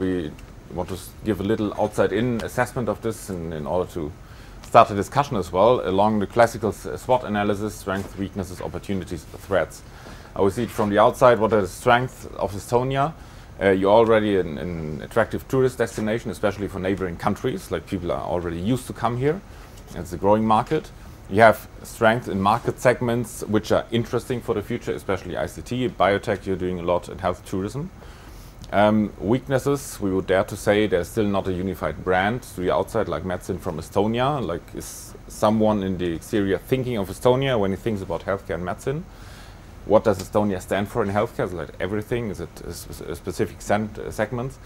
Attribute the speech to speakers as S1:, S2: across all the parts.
S1: We want to give a little outside-in assessment of this in order to start a discussion as well along the classical SWOT analysis: strengths, weaknesses, opportunities, threats. We see it from the outside. What are the strengths of Estonia? You're already an attractive tourist destination, especially for neighboring countries. Like, people are already used to come here. It's a growing market. You have strength in market segments which are interesting for the future, especially ICT, biotech. You're doing a lot in health tourism. Weaknesses, we would dare to say there's still not a unified brand to the outside, like medicine from Estonia. Like, is someone in the exterior thinking of Estonia when he thinks about healthcare and medicine? What does Estonia stand for in healthcare? Is it like everything? Is it a specific segment?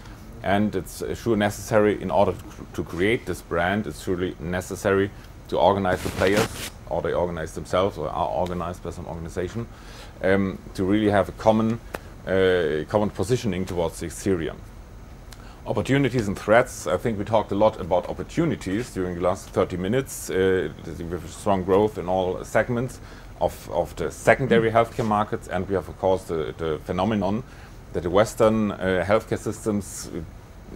S1: And it's sure necessary, in order to create this brand, it's surely necessary to organize the players, or they organize themselves or are organized by some organization, to really have a common positioning towards the exterior. Opportunities and threats. I think we talked a lot about opportunities during the last 30 minutes. We have strong growth in all segments of the secondary healthcare markets, and we have, of course, the phenomenon that the Western healthcare systems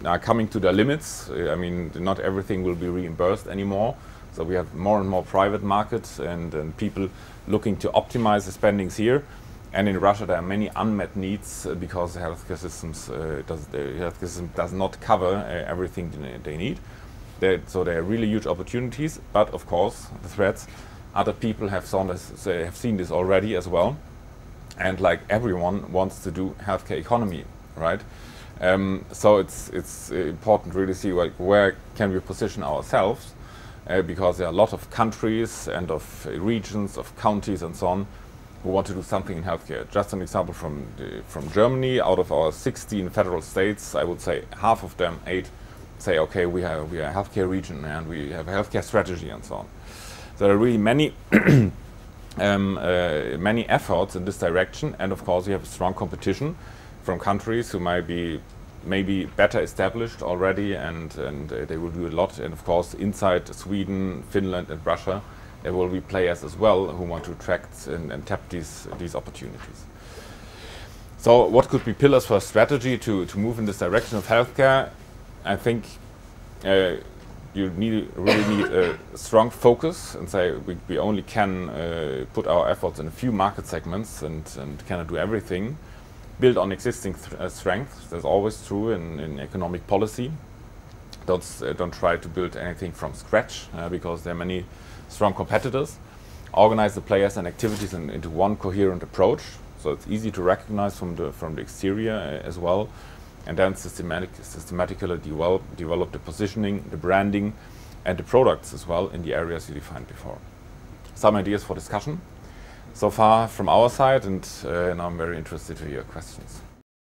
S1: are coming to their limits. I mean, not everything will be reimbursed anymore. So we have more and more private markets and people looking to optimize the spendings here. And in Russia, there are many unmet needs because the healthcare system does not cover everything they need. So there are really huge opportunities, but of course, the threats. Other people have seen this already as well. And like everyone wants to do healthcare economy, right? So it's important really to see, like, where can we position ourselves, because there are a lot of countries and of regions, of counties and so on, who want to do something in healthcare. Just an example from Germany. Out of our 16 federal states, I would say half of them, 8, say, okay, we are a healthcare region and we have a healthcare strategy and so on. So there are really many many efforts in this direction, and of course you have strong competition from countries who might be maybe better established already, and they will do a lot. And of course, inside Sweden, Finland and Russia, there will be players as well who want to attract and tap these opportunities. So what could be pillars for a strategy to move in this direction of healthcare? I think you really need a strong focus and say we only can put our efforts in a few market segments and cannot do everything. Build on existing strengths. That's always true in economic policy. Don't try to build anything from scratch because there are many strong competitors. Organize the players and activities into one coherent approach, so it's easy to recognize from the exterior as well. And then systematically develop the positioning, the branding, and the products as well in the areas you defined before. Some ideas for discussion so far from our side, and now I'm very interested to hear your questions.